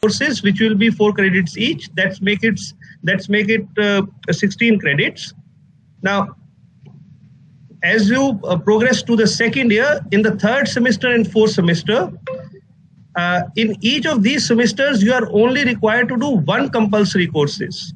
courses, which will be 4 credits each. Let's make it 16 credits. Now, as you progress to the second year, in the 3rd semester and 4th semester, in each of these semesters, you are only required to do 1 compulsory courses.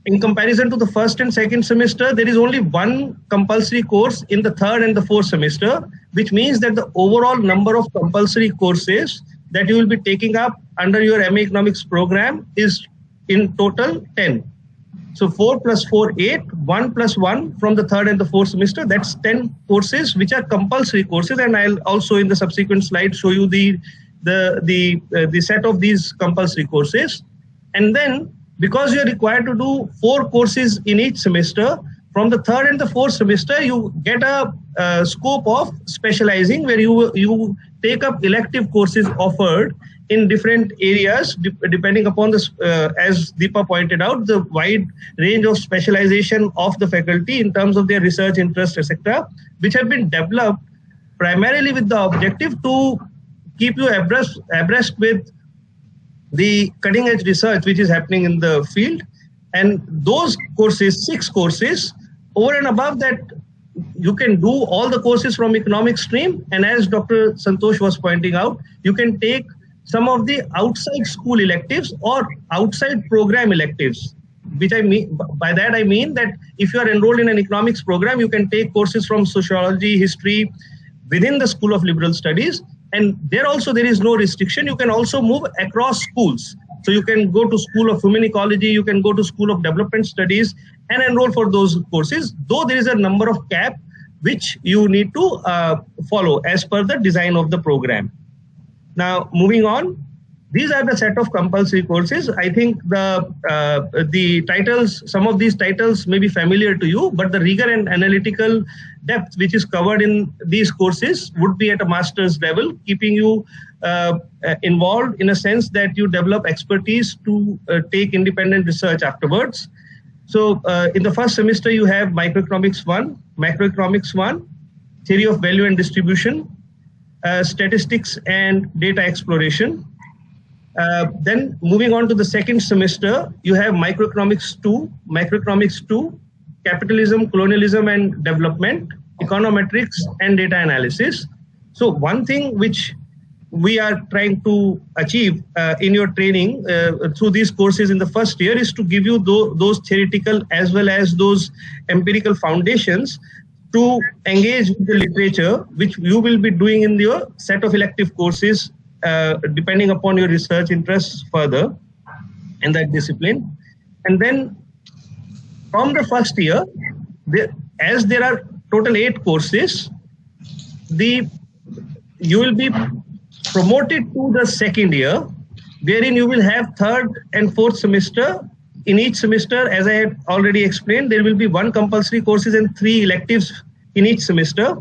In comparison to the 1st and 2nd semester, there is only 1 compulsory course in the 3rd and the 4th semester, which means that the overall number of compulsory courses that you will be taking up under your MA Economics program is in total 10. So 4 plus 4, 8, 1 plus 1 from the 3rd and the 4th semester, that's 10 courses which are compulsory courses, and I'll also in the subsequent slide show you the set of these compulsory courses. And then, because you are required to do 4 courses in each semester, from the 3rd and the 4th semester, you get a scope of specializing where you take up elective courses offered in different areas, depending upon this, as Deepa pointed out, the wide range of specialization of the faculty in terms of their research interest, etc., which have been developed primarily with the objective to keep you abreast with the cutting edge research which is happening in the field. And those courses, 6 courses, over and above that, you can do all the courses from economics stream. And as Dr. Santosh was pointing out, you can take some of the outside school electives or outside program electives, which I mean, by that I mean that if you are enrolled in an economics program, you can take courses from sociology, history within the School of Liberal Studies. And there also there is no restriction. You can also move across schools. So you can go to School of Human Ecology, you can go to School of Development Studies and enroll for those courses, though there is a number of cap which you need to follow as per the design of the program. Now, moving on, these are the set of compulsory courses. I think the titles, some of these titles may be familiar to you, but the rigor and analytical depth which is covered in these courses would be at a master's level, keeping you involved in a sense that you develop expertise to take independent research afterwards. So in the first semester, you have Microeconomics 1, Macroeconomics 1, Theory of Value and Distribution, Statistics and Data Exploration. Then moving on to the second semester, you have Microeconomics 2, Capitalism, Colonialism and Development, Econometrics and Data Analysis. So one thing which we are trying to achieve in your training through these courses in the first year is to give you those theoretical as well as those empirical foundations to engage with the literature, which you will be doing in your set of elective courses depending upon your research interests further in that discipline. And then from the first year, as there are total 8 courses, you will be promoted to the second year, wherein you will have 3rd and 4th semester. In each semester, as I had already explained, there will be 1 compulsory courses and 3 electives in each semester.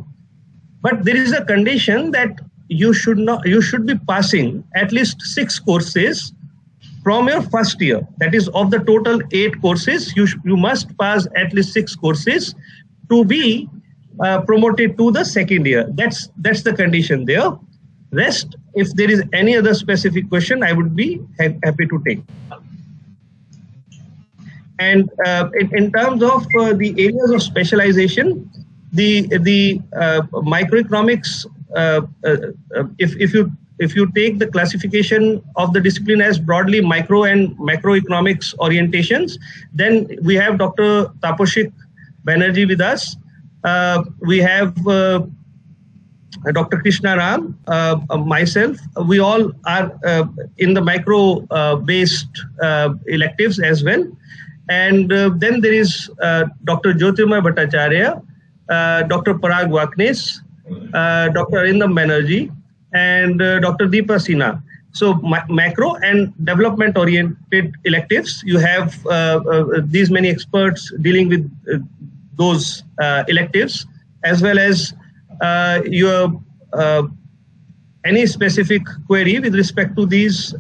But there is a condition that you should be passing at least 6 courses from your first year. That is, of the total 8 courses, you must pass at least 6 courses to be promoted to the second year. That's the condition there. Rest, if there is any other specific question, I would be happy to take. And in terms of the areas of specialization, the microeconomics, if you take the classification of the discipline as broadly micro and macroeconomics orientations, then we have Dr. Taposhik Banerjee with us. We have Dr. Krishna Ram, myself. We all are in the micro-based electives as well. And then there is Dr. Jyotirmoy Bhattacharya, Dr. Parag Waknes, Dr. Arindam Banerjee, and Dr. Deepa Sinha. So macro and development oriented electives, you have these many experts dealing with those electives, as well as your any specific query with respect to these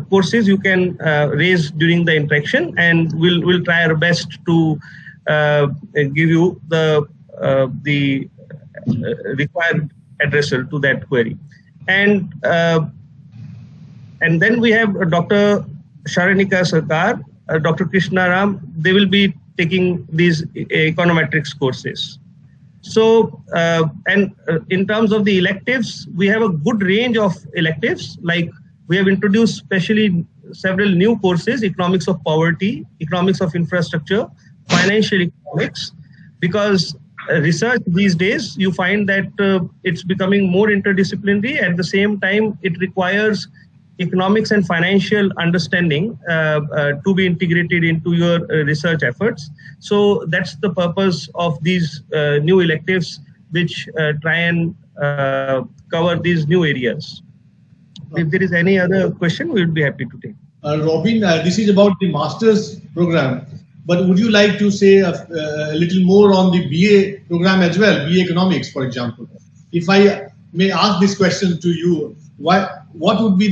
courses you can raise during the interaction, and we'll try our best to give you the required addressal to that query. And and then we have Dr. Sharanika Sarkar, Dr. Krishna Ram. They will be taking these econometrics courses. So, in terms of the electives, we have a good range of electives. Like we have introduced specially several new courses: economics of poverty, economics of infrastructure, financial economics, because research these days, you find that it's becoming more interdisciplinary. At the same time, it requires economics and financial understanding to be integrated into your research efforts. So that's the purpose of these new electives, which try and cover these new areas. If there is any other question, we would be happy to take. Robin, this is about the master's program, but would you like to say a little more on the BA program as well, BA economics, for example? If I may ask this question to you, what would be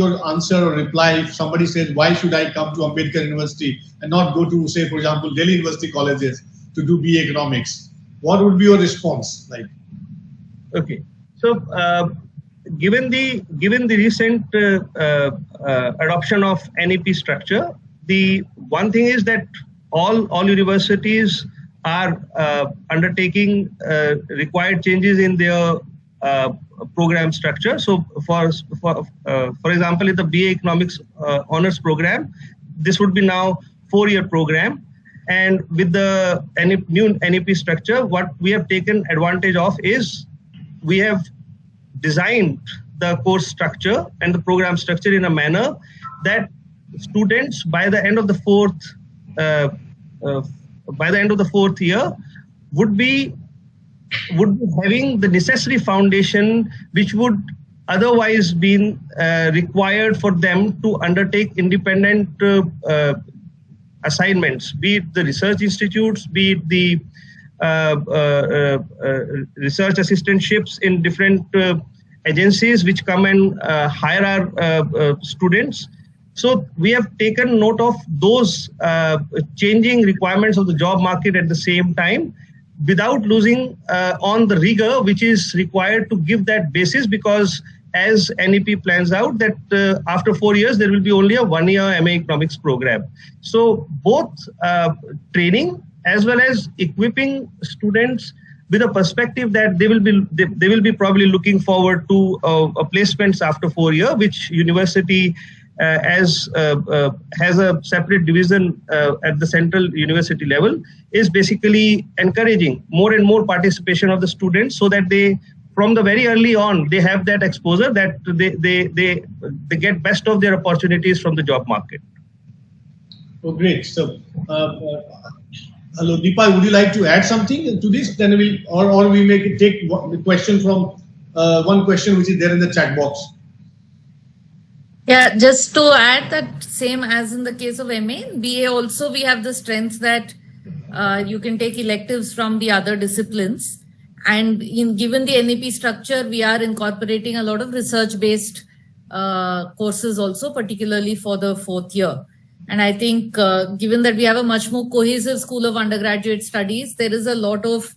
your answer or reply if somebody says, why should I come to Ambedkar University and not go to, say, for example, Delhi University colleges to do BA economics? What would be your response like? Okay, so given the recent adoption of NEP structure, the one thing is that all universities are undertaking required changes in their program structure. So for example, in the BA Economics honors program, this would be now 4-year program. And with the new NEP structure, what we have taken advantage of is we have designed the course structure and the program structure in a manner that students by the end of the fourth year would be having the necessary foundation which would otherwise be required for them to undertake independent assignments, be it the research institutes, be it the research assistantships in different agencies which come and hire our students. So we have taken note of those changing requirements of the job market at the same time, without losing on the rigor which is required to give that basis, because as NEP plans out that after 4 years there will be only a 1-year MA economics program. So both training as well as equipping students with a perspective that they will be probably looking forward to placements after 4 years, which university has a separate division at the central university level, is basically encouraging more and more participation of the students, so that they, from the very early on, they have that exposure, that they get best of their opportunities from the job market. Oh, great. So, hello, Deepa, would you like to add something to this? Then we may take the question from one question which is there in the chat box. Yeah, just to add that, same as in the case of MA, BA also we have the strength that you can take electives from the other disciplines. And given the NEP structure, we are incorporating a lot of research-based courses also, particularly for the 4th year. And I think given that we have a much more cohesive school of undergraduate studies, there is a lot of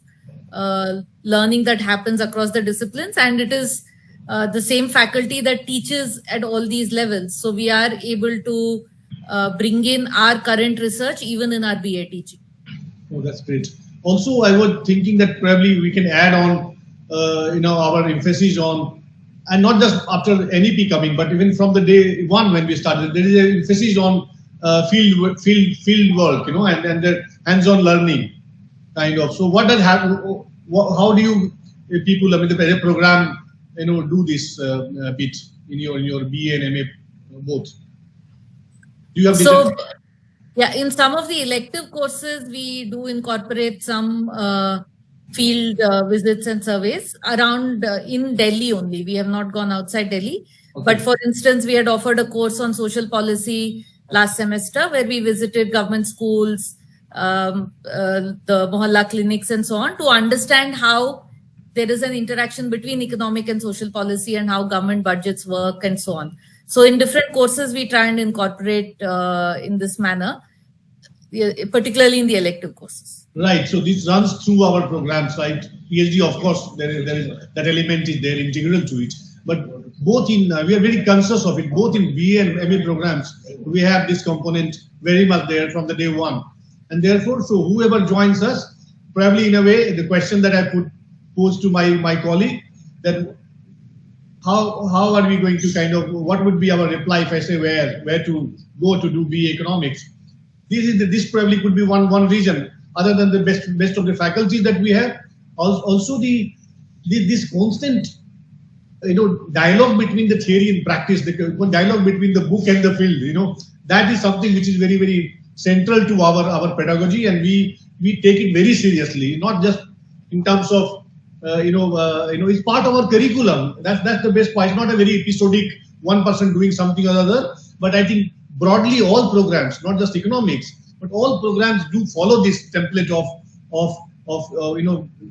learning that happens across the disciplines, and it is the same faculty that teaches at all these levels. So we are able to bring in our current research even in our BA teaching. Oh, that's great. Also, I was thinking that probably we can add on, our emphasis on, and not just after NEP coming, but even from the day one when we started, there is an emphasis on field work, and the hands-on learning, kind of. So, what does happen? How do you people, the program, do this bit in your BA and MA both? Do you have Yeah, in some of the elective courses, we do incorporate some field visits and surveys around in Delhi only. We have not gone outside Delhi. Okay. But for instance, we had offered a course on social policy last semester where we visited government schools, the Mohalla clinics and so on, to understand how there is an interaction between economic and social policy and how government budgets work and so on. So in different courses, we try and incorporate in this manner, particularly in the elective courses. Right. So this runs through our programs, right? PhD, of course, there is that element is there, integral to it. But both in, we are very conscious of it, both in BA and MA programs, we have this component very much there from the day one. And therefore, so whoever joins us, probably in a way, the question that I posed to my colleague, that how are we going to kind of, what would be our reply if I say where to go to do BA economics? This probably could be one reason, other than the best of the faculties that we have. Also this constant dialogue between the theory and practice, the dialogue between the book and the field, that is something which is very, very central to our pedagogy, and we take it very seriously, not just in terms of it's part of our curriculum. That's the best part. It's not a very episodic one person doing something or other, but I think broadly all programs, not just economics, but all programs do follow this template of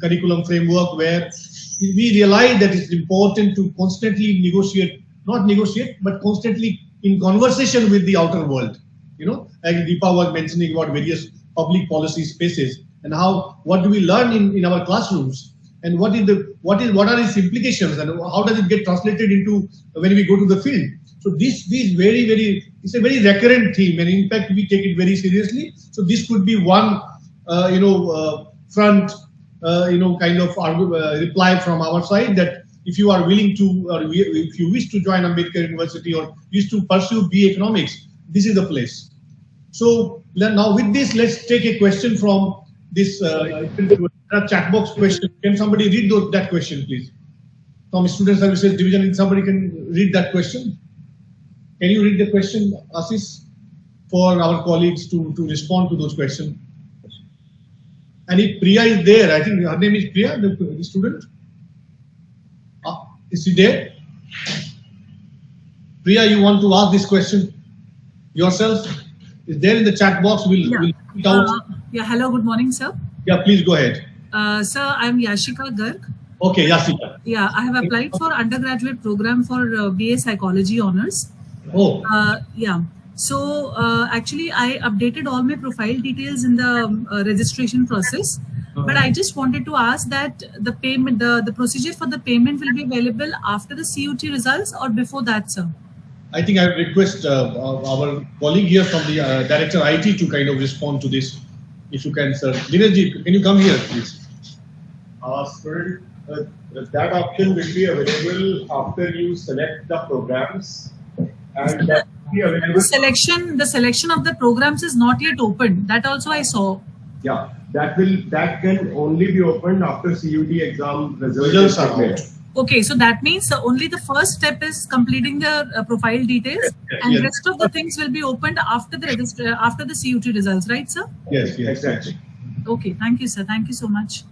curriculum framework, where we realize that it's important to constantly not negotiate, but constantly in conversation with the outer world. Like Deepa was mentioning about various public policy spaces and what do we learn in our classrooms, and what are its implications, and how does it get translated into when we go to the field. So this is it's a very recurrent theme, and in fact we take it very seriously. So this could be one front kind of reply from our side, that if you are willing to, or if you wish to join Ambedkar University or wish to pursue BA economics, this is the place. So now with this, let's take a question from this chat box question. Can somebody read that question, please? From Student Services Division, somebody can read that question. Can you read the question, Assis, for our colleagues to respond to those questions? And if Priya is there, I think her name is Priya, the student. Is she there? Priya, you want to ask this question yourself? Is there in the chat box? We'll read it out. Yeah, hello, good morning, sir. Yeah, please go ahead. Sir, I'm Yashika Garg. Okay, Yashika. Yeah, I have applied for undergraduate program for BA Psychology Honours. Oh. Yeah. So actually, I updated all my profile details in the registration process. But I just wanted to ask that the payment, the procedure for the payment will be available after the CUT results or before that, sir? I think I request our colleague here from the Director IT to kind of respond to this, if you can, sir. Dinajji, can you come here, please? Spirit, that option will be available after you select the programs, and that will be available. The selection of the programs is not yet open. That also I saw. Yeah, that can only be opened after CUT exam Results are out. Okay, so that means only the first step is completing the profile details, and rest of the things will be opened after the after the CUT results, right, sir? Yes, exactly. Okay, thank you, sir. Thank you so much.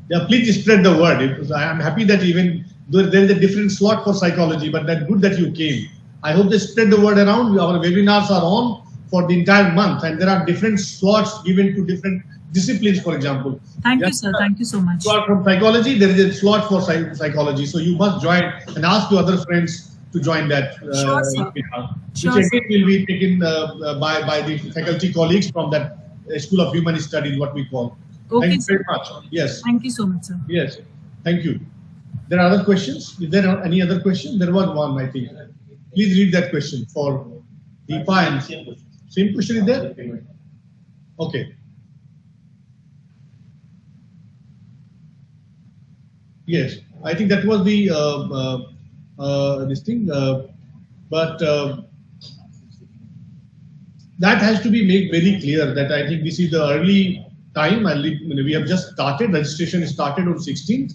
Yeah, please spread the word. I am happy that even though there is a different slot for psychology, but that's good that you came. I hope they spread the word around. Our webinars are on for the entire month, and there are different slots given to different disciplines, for example. Thank you, sir. Thank you so much. You are from psychology, there is a slot for psychology. So you must join and ask your other friends to join that Sure, sir. webinar, Sure, which again will be taken by the faculty colleagues from that School of Human Studies, what we call. Okay, Thank you sir. very much. Yes. Thank you so much, sir. Yes. Thank you. There are other questions? Is there any other question? There was one, I think. Please read that question for Deepa. And same question is there? Okay. Yes, I think that was the this thing, but that has to be made very clear that I think this is the early time. We have just started. Registration started on 16th,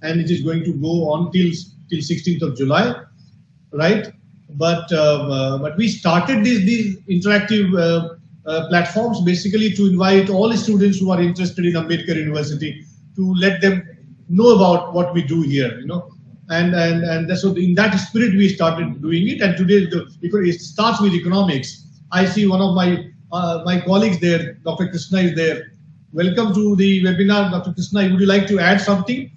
and it is going to go on till 16th of July, right? But we started these interactive platforms basically to invite all students who are interested in Ambedkar University, to let them know about what we do here, and so in that spirit we started doing it. And today, because it starts with economics, I see one of my colleagues there, Dr. Krishna is there. Welcome to the webinar, Dr. Krishna. Would you like to add something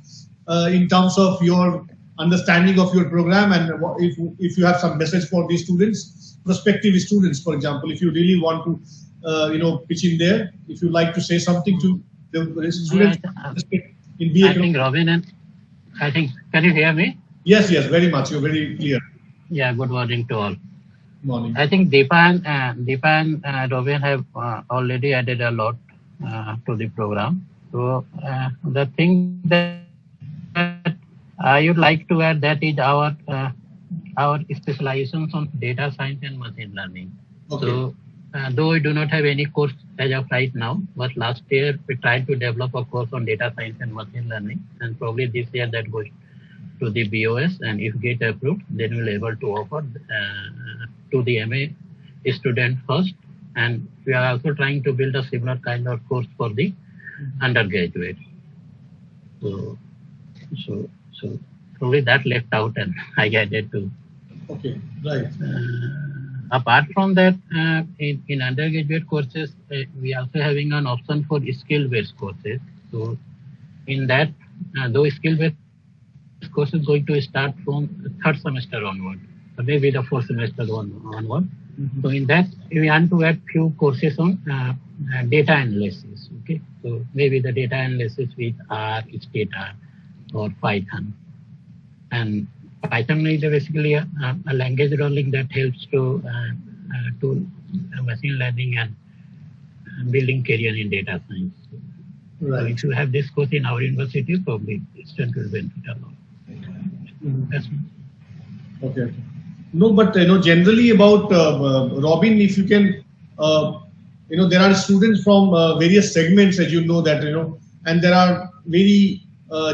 in terms of your understanding of your program, and if you have some message for these students, prospective students, for example, if you really want to pitch in there, if you like to say something to the students. I think Robin, and I think, can you hear me? Yes, very much. You're very clear. Yeah, good morning to all. Morning. I think Deepa and Robin have already added a lot to the program. So the thing that I would like to add, that is our specializations on data science and machine learning. Okay. So though we do not have any course as of right now, but last year we tried to develop a course on data science and machine learning, and probably this year that goes to the BOS, and if get approved, then we'll able to offer to the MA student first, and we are also trying to build a similar kind of course for the undergraduate. So probably that left out, and I added to. Okay, right. Apart from that, in undergraduate courses, we are also having an option for skill-based courses. So in that, those skill-based course is going to start from the third semester onward, or maybe the fourth semester onward. So in that, we want to add few courses on data analysis. Okay, so maybe the data analysis with R, Stata, or Python. And Python is basically a language learning that helps to machine learning and building career in data science. Right. So if you have this course in our university, probably student will benefit a lot. That's Okay. No, but generally about Robin, if you can, there are students from various segments, as you know that and there are very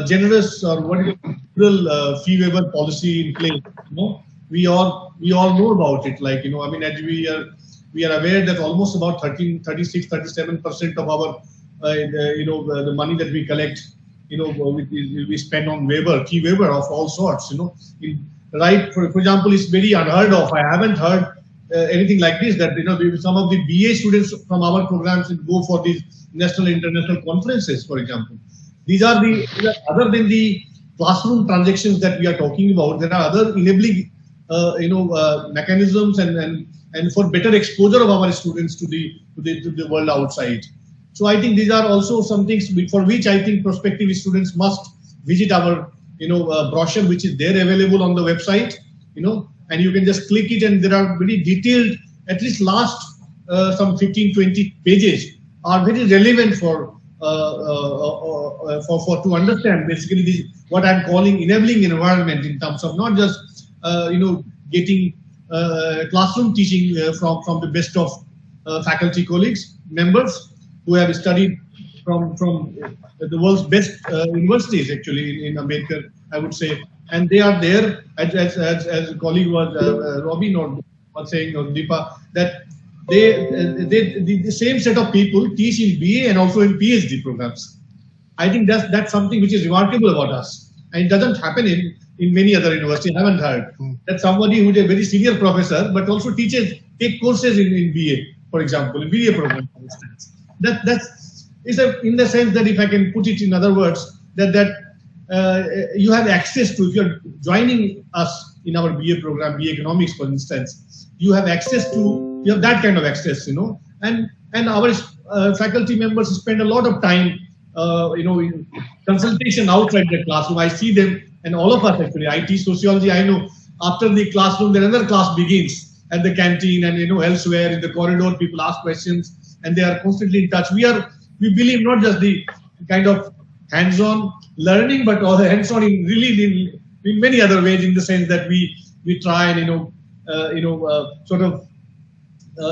generous or what is liberal fee waiver policy in place. We all know about it. Like I mean, as we are aware that almost about 37% of our the money that we collect will be spent on fee waiver of all sorts. Right, for example, it's very unheard of. I haven't heard anything like this, that some of the BA students from our programs will go for these national international conferences, for example. These are other than the classroom transactions that we are talking about, there are other enabling mechanisms and for better exposure of our students to the world outside. So I think these are also some things for which I think prospective students must visit our brochure, which is there available on the website, and you can just click it, and there are very detailed, at least last some 15-20 pages are very relevant for to understand basically what I'm calling enabling environment, in terms of not just getting classroom teaching from the best of faculty colleagues, members who have studied from the world's best universities, actually in Ambedkar, I would say, and they are there, as a colleague was Robin or was saying, or Deepa, that the same set of people teach in BA and also in PhD programs. I think that's something which is remarkable about us, and it doesn't happen in many other universities. I haven't heard that somebody who is a very senior professor but also take courses in BA, for example, in BA program, for instance. That's in the sense that, if I can put it in other words, that you have access to, if you're joining us in our BA program, BA Economics, for instance, you have that kind of access, and our faculty members spend a lot of time, in consultation outside the classroom. I see them, and all of us actually, I teach sociology, I know after the classroom, then another class begins at the canteen and, elsewhere in the corridor, people ask questions and they are constantly in touch. We believe not just the kind of hands-on learning, but also hands-on in many other ways, in the sense that we try and sort of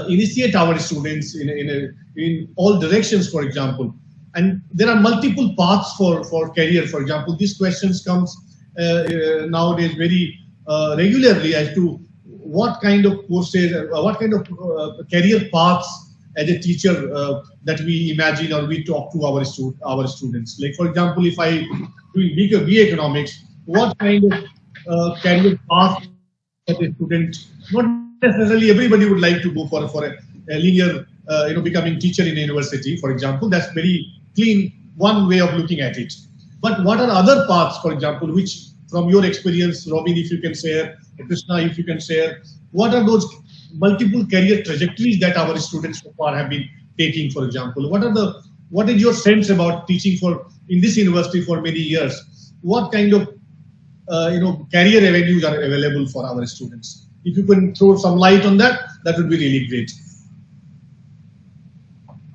initiate our students in all directions, for example. And there are multiple paths for career. For example, these questions comes nowadays very regularly as to what kind of courses, what kind of career paths as a teacher that we imagine or we talk to our students. Like, for example, if I do BA Economics, what kind of career path that a student, not necessarily everybody would like to go for a linear, becoming teacher in a university, for example. That's very clean, one way of looking at it. But what are other paths, for example, which from your experience, Robin, if you can share, Krishna, if you can share, what are those multiple career trajectories that our students so far have been taking, for example? What is your sense about teaching in this university for many years? What kind of career avenues are available for our students. If you can throw some light on that, that would be really great.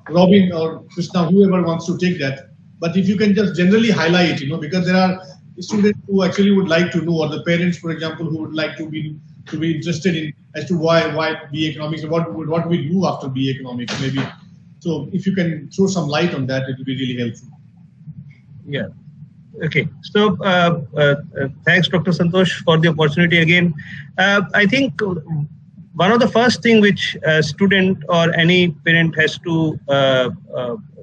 Robin or Krishna, whoever wants to take that. But if you can just generally highlight, because there are students who actually would like to know, or the parents, for example, who would like to be interested in as to why BA Economics, what we do after BA Economics, maybe. So if you can throw some light on that, it will be really helpful. Yeah. Okay. So thanks, Dr. Santosh, for the opportunity again. I think one of the first thing which a student or any parent has to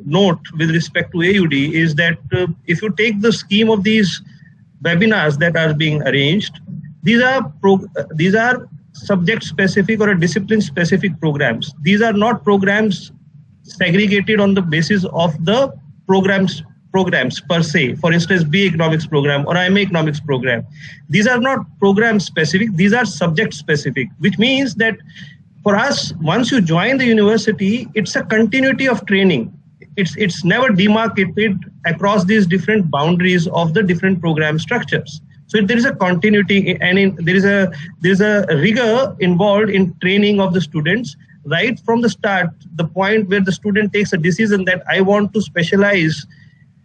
note with respect to AUD is that if you take the scheme of these webinars that are being arranged, these are subject specific or discipline specific programs. These are not programs segregated on the basis of the programs per se. For instance, BA Economics program or MA Economics program. These are not program specific, these are subject specific, which means that for us, once you join the university, it's a continuity of training. It's never demarcated across these different boundaries of the different program structures. So there is a continuity, and there is a rigor involved in training of the students right from the start, the point where the student takes a decision that I want to specialize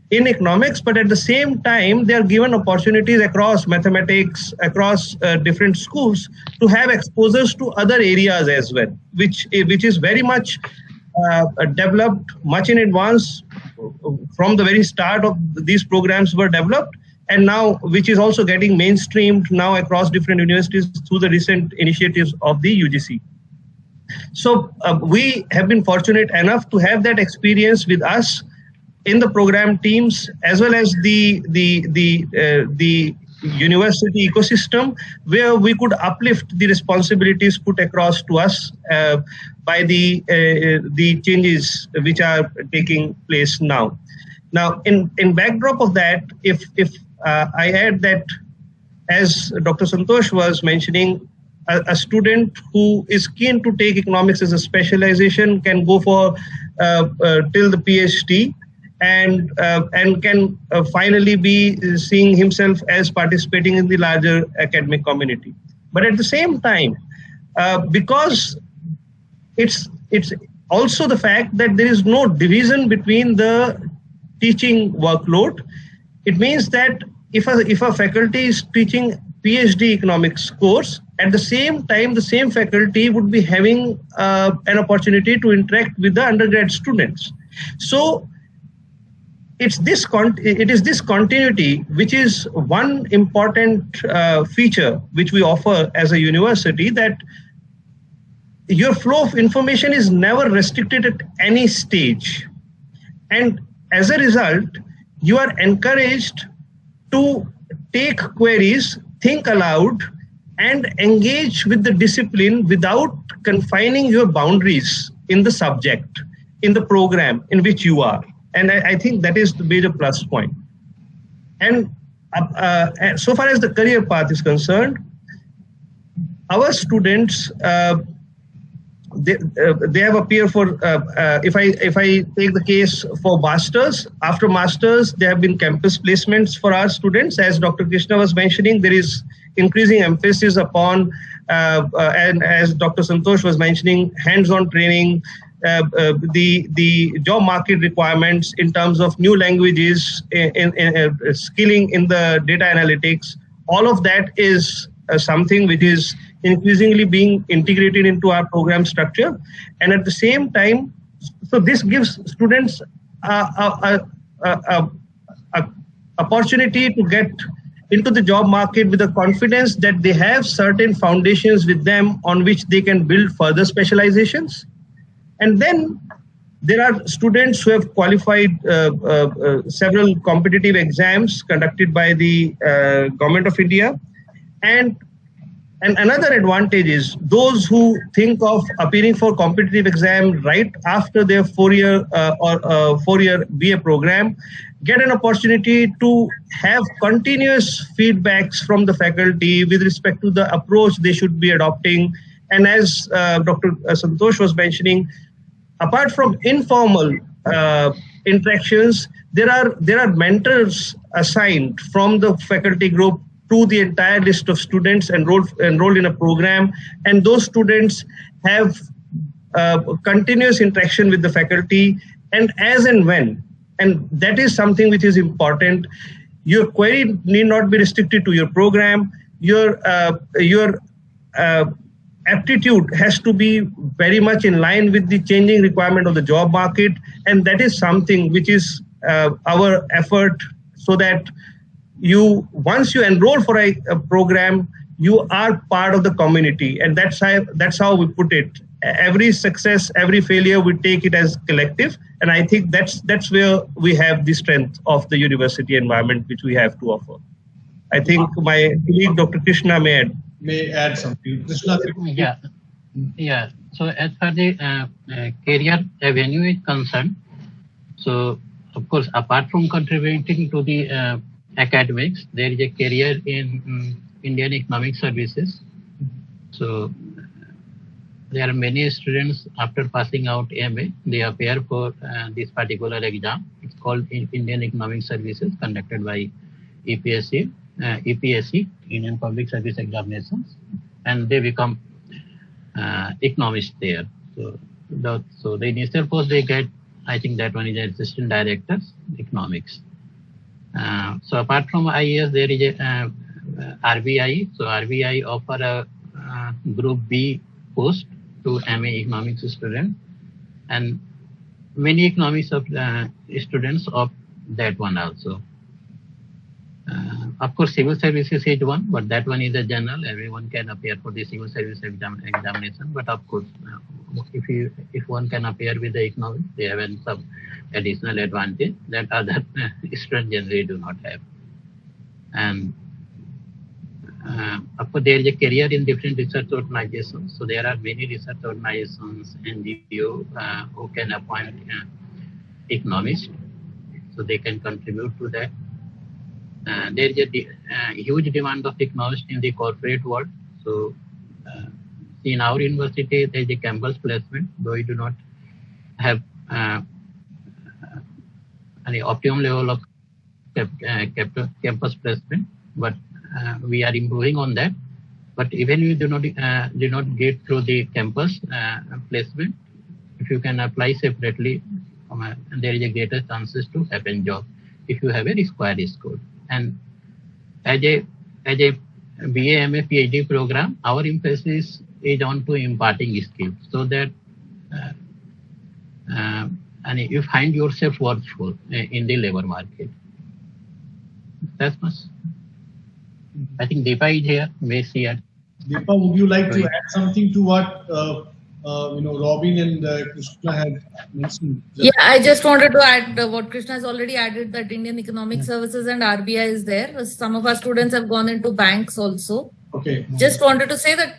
in economics, but at the same time, they are given opportunities across mathematics, across different schools to have exposures to other areas as well, which is very much developed much in advance from the very start of these programs were developed, and now which is also getting mainstreamed now across different universities through the recent initiatives of the UGC. So we have been fortunate enough to have that experience with us in the program teams, as well as the university ecosystem, where we could uplift the responsibilities put across to us by the changes which are taking place now. Now, in backdrop of that, if I add that, as Dr. Santosh was mentioning, a student who is keen to take economics as a specialization can go for till the PhD. And can finally be seeing himself as participating in the larger academic community. But at the same time, because it's also the fact that there is no division between the teaching workload, it means that if a faculty is teaching PhD economics course, at the same time, the same faculty would be having an opportunity to interact with the undergrad students. So it is this continuity which is one important feature which we offer as a university, that your flow of information is never restricted at any stage. And as a result, you are encouraged to take queries, think aloud, and engage with the discipline without confining your boundaries in the subject, in the program in which you are. And I think that is the major plus point. And so far as the career path is concerned, our students, they have appeared for, if I take the case for masters, after masters, there have been campus placements for our students. As Dr. Krishna was mentioning, there is increasing emphasis upon, and as Dr. Santosh was mentioning, hands-on training, the job market requirements in terms of new languages, in skilling in the data analytics. All of that is something which is increasingly being integrated into our program structure. And at the same time, so this gives students a opportunity to get into the job market with the confidence that they have certain foundations with them on which they can build further specializations. And then there are students who have qualified several competitive exams conducted by the Government of India. And another advantage is those who think of appearing for competitive exam right after their four-year BA program get an opportunity to have continuous feedbacks from the faculty with respect to the approach they should be adopting. And as Dr. Santosh was mentioning, apart from informal interactions, there are mentors assigned from the faculty group through the entire list of students enrolled in a program, and those students have continuous interaction with the faculty, and as and when, and that is something which is important. Your query need not be restricted to your program. Your aptitude has to be very much in line with the changing requirement of the job market, and that is something which is our effort, so that once you enroll for a program, you are part of the community, and that's how we put it. Every success, every failure, we take it as collective, and I think that's where we have the strength of the university environment which we have to offer. I think my colleague Dr. Krishna may add something. Krishna, yeah. So as far the career avenue is concerned, so of course, apart from contributing to the academics, there is a career in Indian Economic Services. So there are many students after passing out MA, they appear for this particular exam. It's called Indian Economic Services, conducted by EPSC, Indian Public Service Examinations, and they become economists there. So the initial post they get, I think that one is assistant directors, economics. So apart from IAS, there is a RBI. So RBI offer a Group B post to MA economics student, and many economics of students of that one also. Of course, civil services is one, but that one is a general. Everyone can appear for the civil service examination. But of course, if one can appear with the economics, they have some additional advantage that other students generally do not have. And of course, there is a career in different research organizations. So there are many research organizations, NGO, who can appoint economists, so they can contribute to that. There is a huge demand of economists in the corporate world. So in our university, there is a campus placement, though we do not have any optimum level of campus placement, but we are improving on that. But even if you do not get through the campus placement, if you can apply separately, there is a greater chances to have a job if you have a required score. And as a BA, MA, PhD program, our emphasis is on to imparting skills, so that and you find yourself worthful in the labor market. That's much. I think Deepa is here. May see it. Deepa, would you like to add something to what Robin and Krishna had mentioned? Yeah, I just wanted to add what Krishna has already added, that Indian Economic Services and RBI is there. Some of our students have gone into banks also. Okay. Just wanted to say that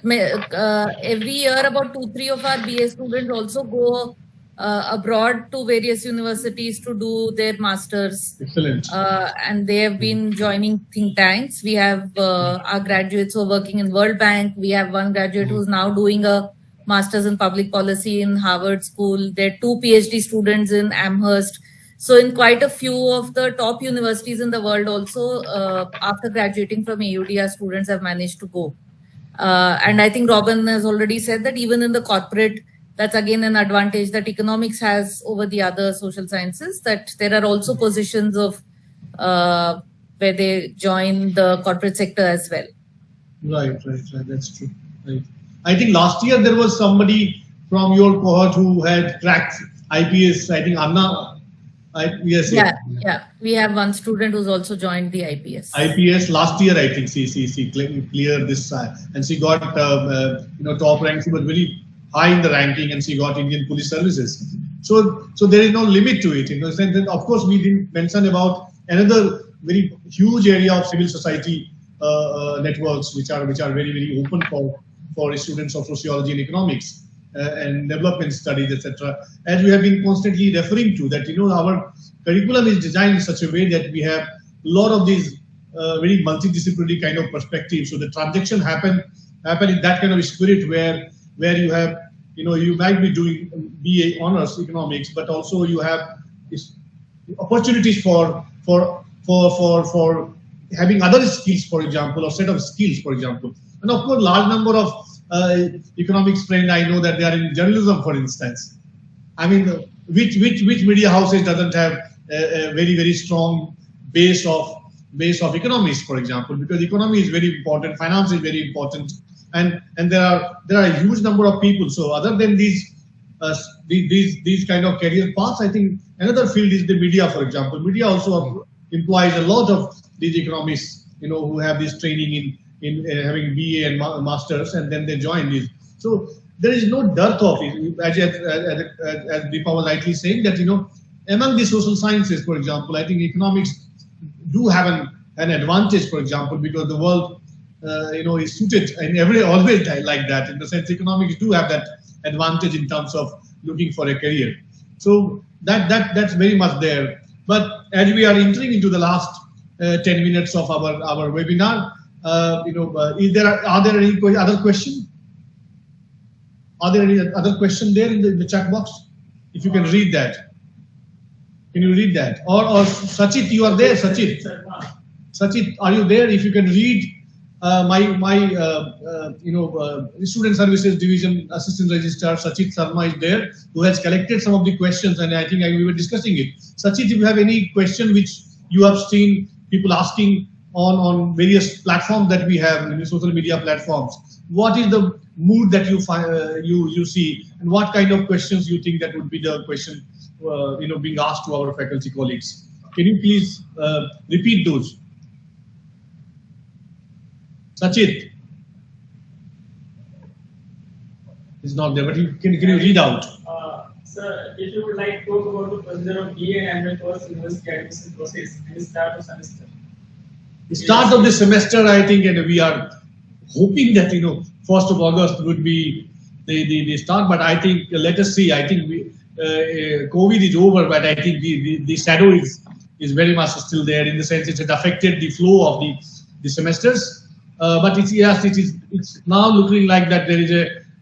every year about 2-3 of our BA students also go abroad to various universities to do their masters. Excellent. And they have been joining think tanks. We have our graduates who are working in World Bank. We have one graduate who's now doing a master's in public policy in Harvard School. There are 2 PhD students in Amherst. So in quite a few of the top universities in the world also, after graduating from AUD, our students have managed to go. And I think Robin has already said that even in the corporate, that's again an advantage that economics has over the other social sciences, that there are also positions of where they join the corporate sector as well. Right. That's true. Right. I think last year there was somebody from your cohort who had cracked IPS. I think Anna. Yes. Yeah. We have one student who's also joined the IPS. IPS last year, I think she cleared this, and she got top rank. She was very high in the ranking, and she got Indian Police Services. So there is no limit to it. Then of course we didn't mention about another very huge area of civil society networks, which are very, very open for students of sociology and economics and development studies, etc. As we have been constantly referring to, that our curriculum is designed in such a way that we have a lot of these very multidisciplinary kind of perspectives. So the transaction happen in that kind of spirit where you have you might be doing BA honors economics, but also you have opportunities for having other skills, for example, or set of skills, for example. And of course, large number of economics friends I know that they are in journalism, for instance. I mean, which media houses doesn't have a very strong base of economics, for example, because economy is very important, finance is very important, and there are a huge number of people. So other than these kind of career paths, I think another field is the media, for example. Media also employs a lot of these economists, who have this training in having BA and masters, and then they join these. So there is no dearth of it, as Deepa was rightly saying, that among the social sciences, for example, I think economics do have an advantage, for example, because the world is suited and always like that, in the sense economics do have that advantage in terms of looking for a career. So that's very much there. But as we are entering into the last 10 minutes of our webinar, are there any other question? Are there any other question there in the chat box? If you can read that. Can you read that? Or Sachit, you are there, Sachit? Sachit, are you there? If you can read my Student Services Division Assistant Registrar, Sachit Sharma is there, who has collected some of the questions, and I think we were discussing it. Sachit, if you have any question which you have seen people asking on various platforms that we have, in the social media platforms, what is the mood that you find, you see, and what kind of questions you think that would be the question being asked to our faculty colleagues? Can you please repeat those? Sachit is not there, but can you read out? Sir, if you would like to talk about the procedure of BA and MA course university admission process and start of semester. The start of the semester, I think, and we are hoping that 1st of August would be the start. But I think let us see. I think COVID is over, but I think the shadow is very much still there, in the sense it has affected the flow of the semesters. But it's now looking like that there is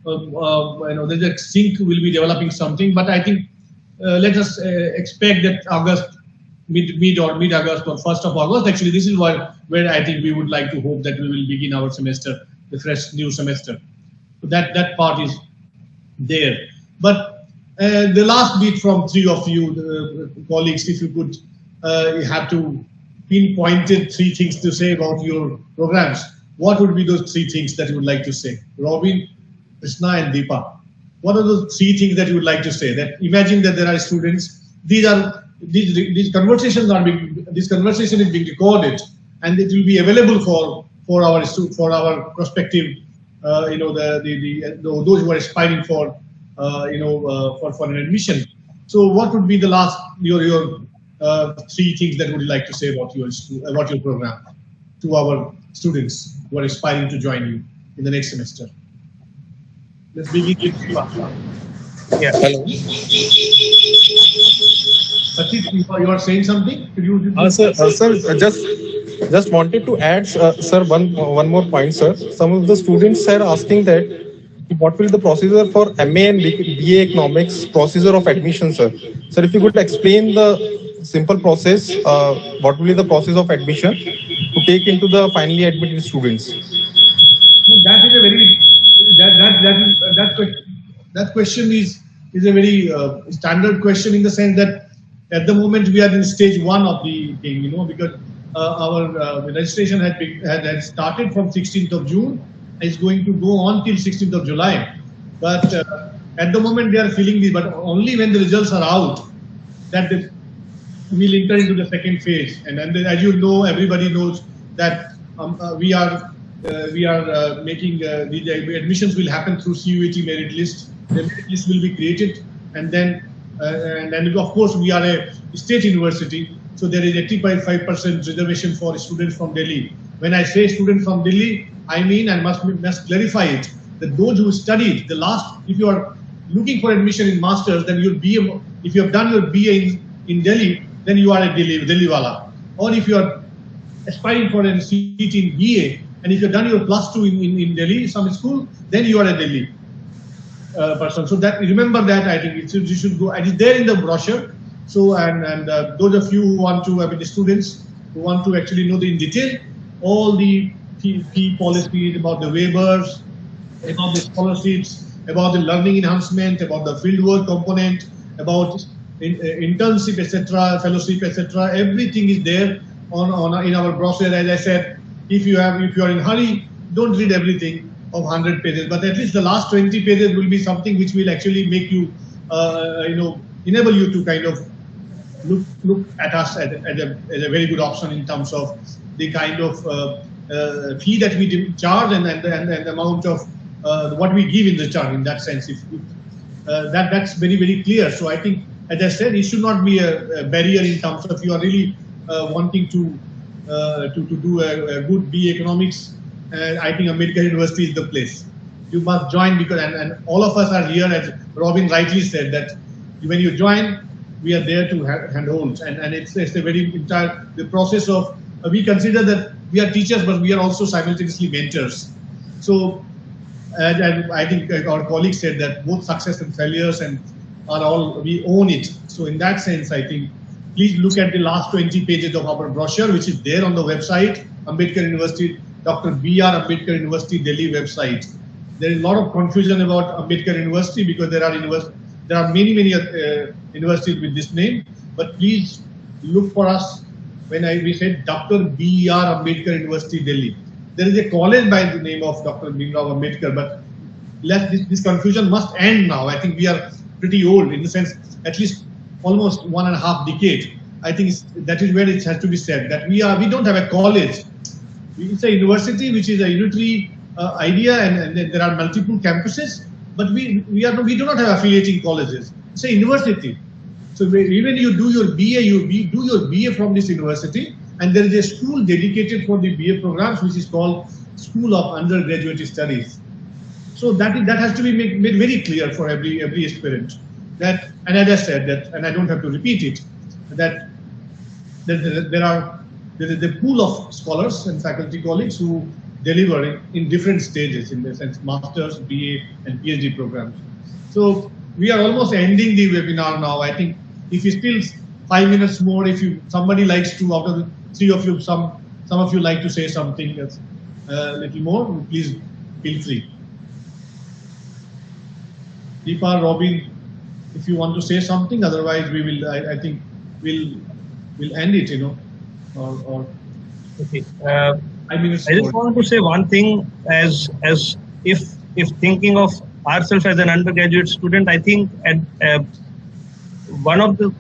there's a sync will be developing something. But I think let us expect that August, mid-August or 1st of August. Actually, this is where I think we would like to hope that we will begin our semester, the fresh new semester. So that part is there. But the last bit from three of you colleagues, if you could have to pinpointed 3 things to say about your programs, what would be those 3 things that you would like to say? Robin, Krishna, and Deepa. What are those 3 things that you would like to say? That imagine that there are students. These conversations this conversation is being recorded, and it will be available for our prospective, those who are aspiring for an admission. So, what would be the last your 3 things that would you like to say about your program to our students who are aspiring to join you in the next semester? Let's begin with Deepa. Yeah. Hello. Sachit, you are saying something? Sir, just wanted to add, sir, one more point, sir. Some of the students are asking that what will the procedure for MA and BA Economics procedure of admission, sir? Sir, if you could explain the simple process, what will be the process of admission to take into the finally admitted students? That is a very that question is a very standard question, in the sense that at the moment we are in stage 1 of the thing, because our registration had started from 16th of June and is going to go on till 16th of July. But at the moment they are feeling this, but only when the results are out that we'll enter into the second phase. And as you know, everybody knows that we are making the admissions will happen through CUET merit list. The merit list will be created, and then and of course we are a state university, so there is 85% reservation for students from Delhi. When I say students from Delhi, I mean, I must clarify it, that those who studied the last, if you are looking for admission in masters, then your BA, if you have done your BA in Delhi, then you are a Delhi wala. Or if you are aspiring for a seat in BA, and if you have done your +2 in Delhi, some school, then you are a Delhi person. So that, remember that, I think you should go, and it's there in the brochure. So, and those of you who want to, the students who want to actually know in detail, all the key policies, about the waivers, about the scholarships, about the learning enhancement, about the fieldwork component, about internship, etc., fellowship, etc. Everything is there in our brochure. As I said, if you are in a hurry, don't read everything of 100 pages, but at least the last 20 pages will be something which will actually make you, enable you to kind of look at us as a very good option in terms of the kind of fee that we charge and the amount of what we give in return. In that sense, that's very, very clear. So I think, as I said, it should not be a barrier in terms of you are really wanting to do a good BA economics. I think Ambedkar University is the place. You must join because, and all of us are here, as Robin rightly said, that when you join, we are there to handhold, and it's a very entire the process of we consider that we are teachers, but we are also simultaneously mentors. So, and I think our colleague said that both success and failures and are all we own it. So in that sense, I think please look at the last 20 pages of our brochure, which is there on the website, Ambedkar University, Dr. B.R. Ambedkar University Delhi website. There is a lot of confusion about Ambedkar University because there are many universities with this name. But please look for us when we said Dr. B.R. Ambedkar University Delhi. There is a college by the name of Dr. Bhimrao Ambedkar, but this confusion must end now. I think we are pretty old in the sense, at least almost 1.5 decades. I think that is where it has to be said that we don't have a college. It's a university which is a unitary idea, and there are multiple campuses, but we do not have affiliating colleges. It's a university. So even you do your BA, you do your BA from this university, and there is a school dedicated for the BA programs, which is called School of Undergraduate Studies. So that has to be made very clear for every aspirant. That, and as I said, that, and I don't have to repeat it, that there is a pool of scholars and faculty colleagues who deliver in different stages, in the sense masters, BA, and PhD programs. So we are almost ending the webinar now. I think if you still 5 minutes more, if somebody likes to, out of the three of you, some of you like to say something that's a little more, please feel free. Deepa, Robin, if you want to say something, otherwise we will. I think we'll end it. Or okay. 5 minutes. I just want to say one thing, as if thinking of ourselves as an undergraduate student, I think one of the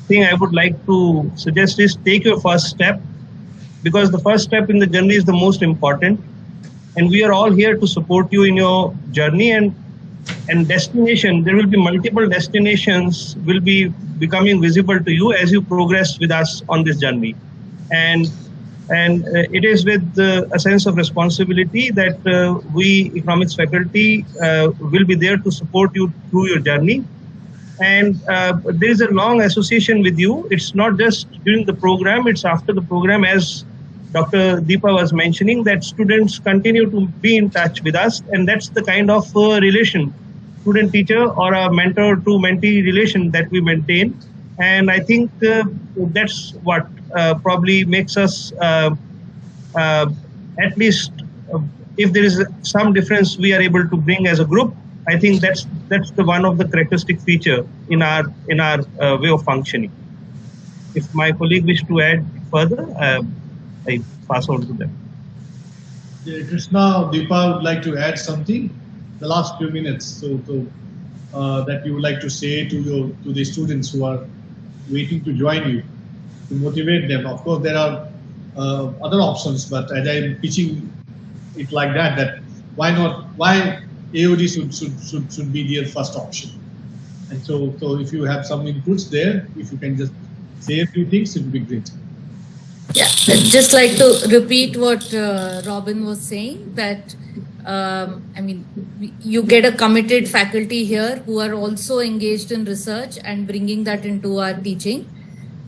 thing I would like to suggest is take your first step, because the first step in the journey is the most important, and we are all here to support you in your journey and destination. There will be multiple destinations will be becoming visible to you as you progress with us on this journey, and it is with a sense of responsibility that we economics faculty will be there to support you through your journey. And there is a long association with you. It's not just during the program, it's after the program, as Dr. Deepa was mentioning, that students continue to be in touch with us, and that's the kind of relation, student-teacher or a mentor-to-mentee relation that we maintain. And I think that's what probably makes us, at least if there is some difference we are able to bring as a group, I think that's the one of the characteristic feature in our way of functioning. If my colleague wish to add further, I pass on to them. Krishna, Deepa would like to add something. The last few minutes, so that you would like to say to the students who are waiting to join you, to motivate them. Of course, there are other options, but as I am pitching it like that why AOD should be their first option. And so if you have some inputs there, if you can just say a few things, it would be great. Yeah, I'd just like to repeat what Robin was saying, that you get a committed faculty here who are also engaged in research and bringing that into our teaching.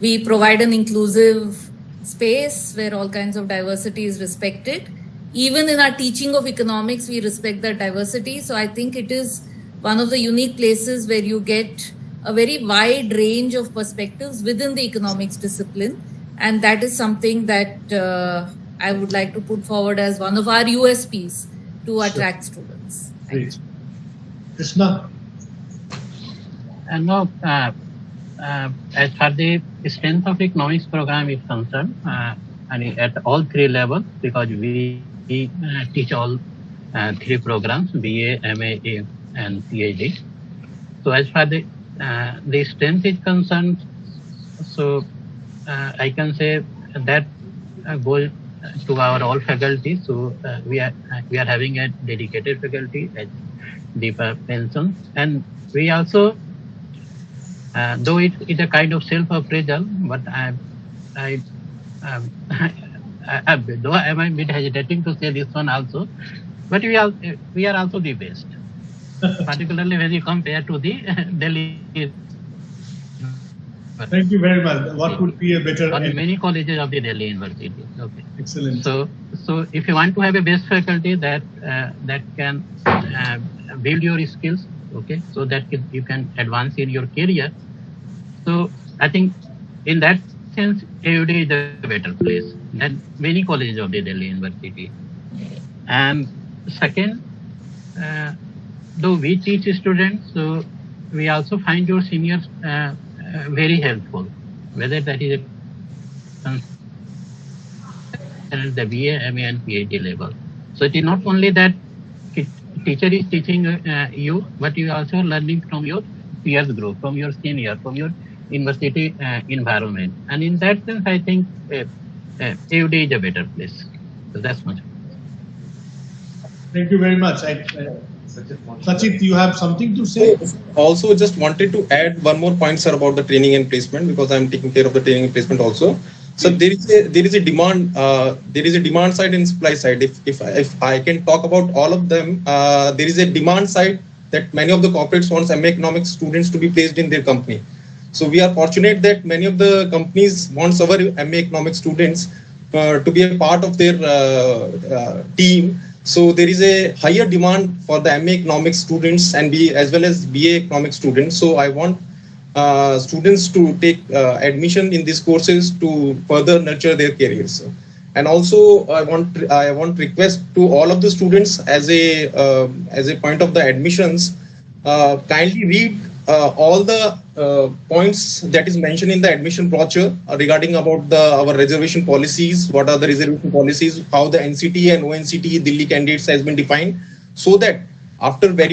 We provide an inclusive space where all kinds of diversity is respected. Even in our teaching of economics, we respect that diversity. So I think it is one of the unique places where you get a very wide range of perspectives within the economics discipline. And that is something that I would like to put forward as one of our USPs to attract students. Great. Krishna? And now, as far the strength of economics program is concerned, and at all three levels, because we teach all three programs, BA, MA, and PhD. So as far the strength is concerned, so I can say that goes to our all faculty. So we are having a dedicated faculty as Deepa mentioned, and we also, though it's a kind of self-appraisal, but though I am a bit hesitating to say this one also, but we are also the best, particularly when you compare to the Delhi. Thank you very much. What would be a better? Many colleges of the Delhi University. Okay. Excellent. So if you want to have a best faculty that can build your skills, okay, so that you can advance in your career. So I think in that sense, AUD is a better place than many colleges of the Delhi University. And second, though we teach students, so we also find your seniors very helpful, whether that is at the BA, MA, and PhD level. So it is not only that teacher is teaching you, but you are also learning from your peers group, from your senior, from your university environment. And in that sense, I think AUD is a better place. So that's much. Thank you very much. Sachit, you have something to say? Also, just wanted to add one more point, sir, about the training and placement, because I'm taking care of the training and placement also. So there is a demand side and supply side. If I can talk about all of them, there is a demand side that many of the corporates want MA economics students to be placed in their company. So we are fortunate that many of the companies want our MA economics students to be a part of their team. So there is a higher demand for the MA economics students and as well as BA economics students. So I want students to take admission in these courses to further nurture their careers. And also I want request to all of the students as a point of the admissions, kindly read all the points that is mentioned in the admission brochure regarding about our reservation policies, what are the reservation policies, how the NCT and ONCT Delhi candidates has been defined, so that after when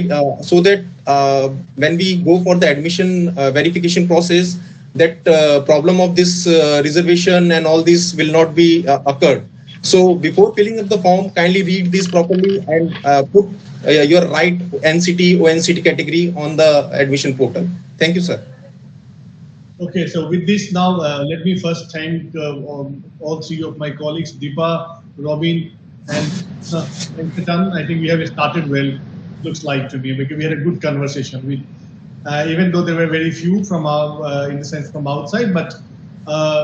we go for the admission verification process, that problem of this reservation and all this will not be occurred. So before filling up the form, kindly read this properly and put your right NCT, ONCT category on the admission portal. Thank you, sir. Okay, so with this now, let me first thank all three of my colleagues, Deepa, Robin, and Ketan. I think we have started well, looks like to me, because we had a good conversation. Even though there were very few from in the sense from outside, but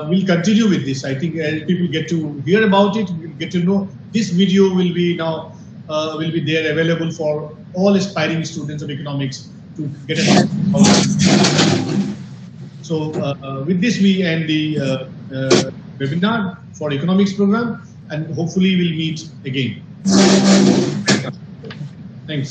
we'll continue with this. I think as people get to hear about it, get to know, this video will be now will be there available for all aspiring students of economics to get a sense of it. So with this, we end the webinar for economics program, and hopefully we'll meet again. Thanks.